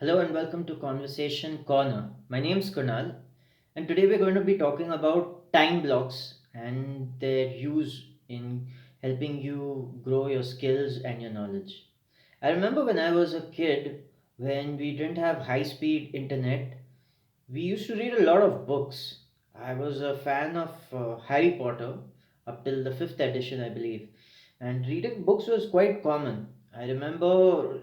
Hello and welcome to Conversation Corner. My name is Kunal, and today we're going to be talking about time blocks and their use in helping you grow your skills and your knowledge. I remember when I was a kid, when we didn't have high speed internet, we used to read a lot of books. I was a fan of Harry Potter up till the fifth edition, I believe, and reading books was quite common. I remember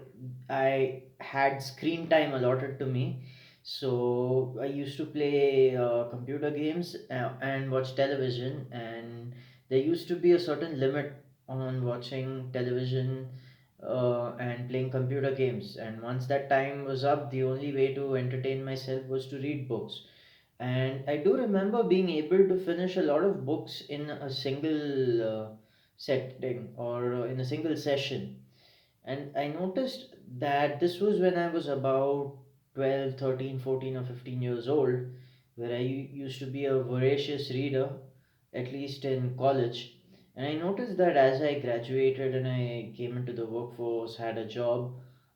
I had screen time allotted to me, so I used to play computer games and watch television, and there used to be a certain limit on watching television and playing computer games. And once that time was up, the only way to entertain myself was to read books. And I do remember being able to finish a lot of books in a single setting or in a single session. And I noticed that this was when I was about 12, 13, 14, or 15 years old, where used to be a voracious reader, at least in college. And I noticed that as I graduated and I came into the workforce, had a job,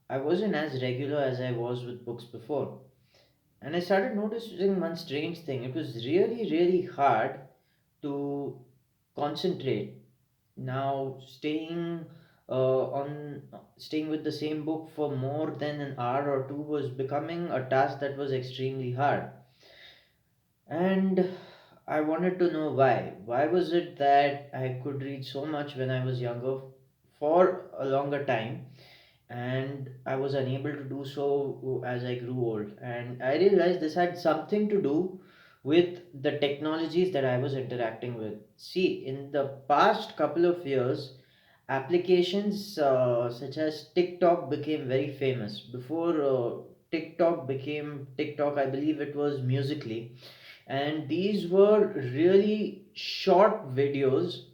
I wasn't as regular as I was with books before. And I started noticing one strange thing. It was really, really hard to concentrate. Now, staying with the same book for more than an hour or two was becoming a task that was extremely hard. And I wanted to know why. Why was it that I could read so much when I was younger for a longer time, and I was unable to do so as I grew old? And I realized this had something to do with the technologies that I was interacting with. See, in the past couple of years, applications such as TikTok became very famous. Before TikTok became TikTok, I believe it was Musically, and these were really short videos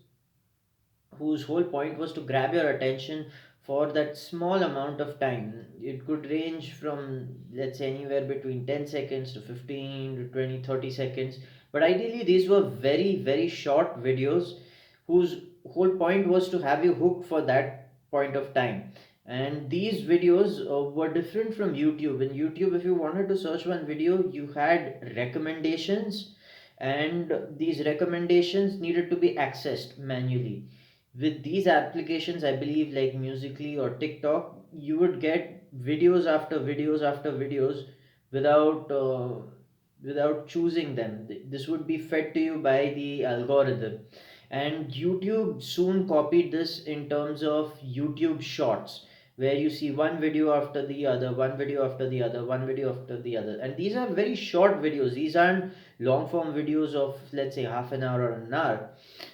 whose whole point was to grab your attention for that small amount of time. It could range from, let's say, anywhere between 10 seconds to 15 to 20, 30 seconds. But ideally, these were very, very short videos whose whole point was to have you hooked for that point of time. And these videos were different from YouTube. In YouTube, if you wanted to search one video, you had recommendations, and these recommendations needed to be accessed manually. With these applications, I believe, like Musically or TikTok, you would get videos after videos after videos without without choosing them. This would be fed to you by the algorithm. And YouTube soon copied this in terms of YouTube Shorts, where you see one video after the other, one video after the other, one video after the other. And these are very short videos. These aren't long form videos of, let's say, half an hour or an hour.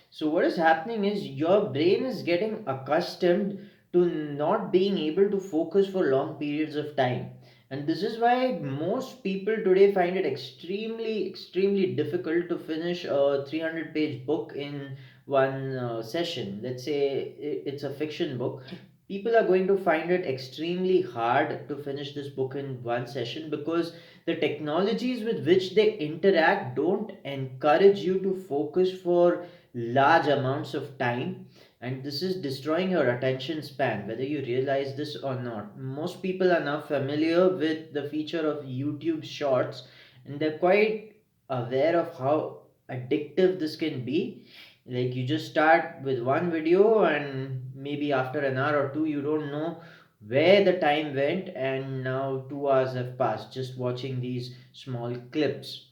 So what is happening is your brain is getting accustomed to not being able to focus for long periods of time. And this is why most people today find it extremely difficult to finish a 300-page book in one session. Let's say it's a fiction book. People are going to find it extremely hard to finish this book in one session because the technologies with which they interact don't encourage you to focus for large amounts of time, and this is destroying your attention span, whether you realize this or not. Most people are now familiar with the feature of YouTube Shorts, and they're quite aware of how addictive this can be. Like, you just start with one video, and maybe after an hour or two, you don't know where the time went, and now 2 hours have passed just watching these small clips.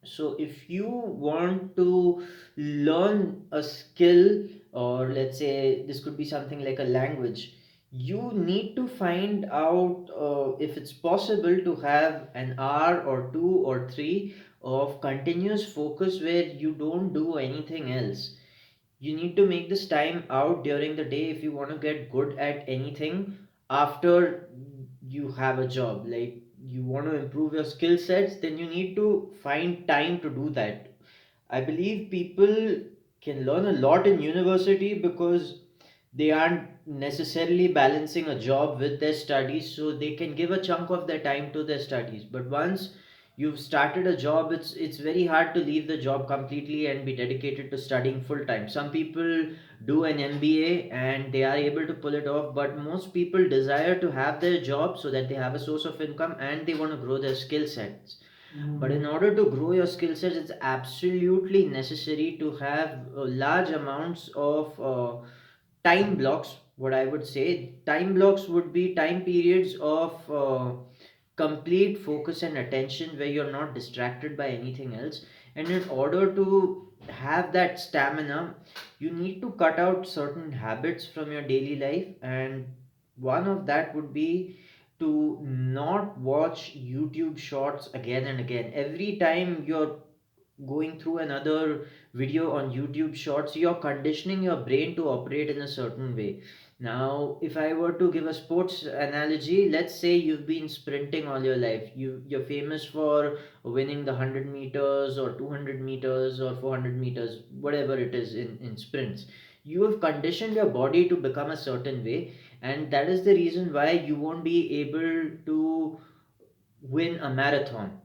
So if you want to learn a skill, or let's say this could be something like a language, you need to find out if it's possible to have an hour or two or three of continuous focus where you don't do anything else. You need to make this time out during the day if you want to get good at anything after you have a job. Like, you want to improve your skill sets, then you need to find time to do that. I believe people can learn a lot in university because they aren't necessarily balancing a job with their studies, so they can give a chunk of their time to their studies. But once you've started a job, it's very hard to leave the job completely and be dedicated to studying full time. Some people do an MBA and they are able to pull it off, but most people desire to have their job so that they have a source of income and they want to grow their skill sets. But in order to grow your skill sets, it's absolutely necessary to have large amounts of time blocks. What I would say, time blocks would be time periods of complete focus and attention where you're not distracted by anything else. And in order to have that stamina, you need to cut out certain habits from your daily life, and one of that would be to not watch YouTube shorts again and again. Every time you're going through another video on YouTube shorts, you're conditioning your brain to operate in a certain way. Now, if I were to give a sports analogy, let's say you've been sprinting all your life. You're famous for winning the 100 meters or 200 meters or 400 meters, whatever it is in sprints. You have conditioned your body to become a certain way, and that is the reason why you won't be able to win a marathon.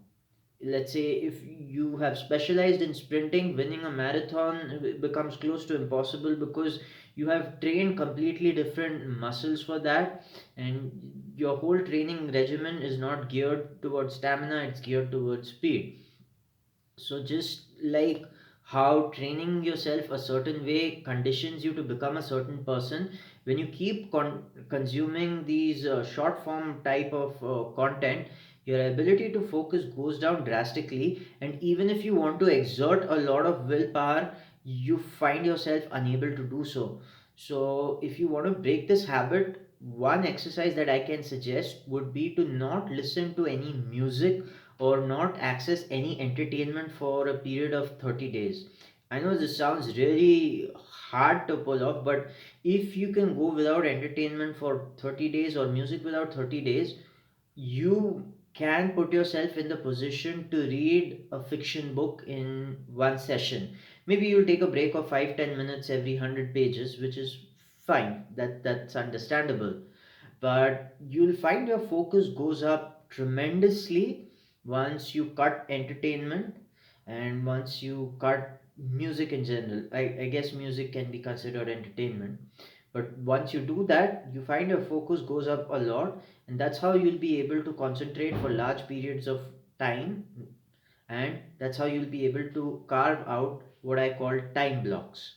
Let's say if you have specialized in sprinting, winning a marathon becomes close to impossible because you have trained completely different muscles for that, and your whole training regimen is not geared towards stamina, it's geared towards speed. So just like how training yourself a certain way conditions you to become a certain person, when you keep consuming these short form type of content, your ability to focus goes down drastically. And even if you want to exert a lot of willpower, you find yourself unable to do so. So if you want to break this habit, one exercise that I can suggest would be to not listen to any music or not access any entertainment for a period of 30 days. I know this sounds really hard to pull off, but if you can go without entertainment for 30 days or music without 30 days, you can put yourself in the position to read a fiction book in one session. Maybe you'll take a break of 5-10 minutes every 100 pages, which is fine. That's understandable, but you'll find your focus goes up tremendously once you cut entertainment and once you cut music in general. I guess music can be considered entertainment, but once you do that, you find your focus goes up a lot, and that's how you'll be able to concentrate for large periods of time, and that's how you'll be able to carve out what I call time blocks.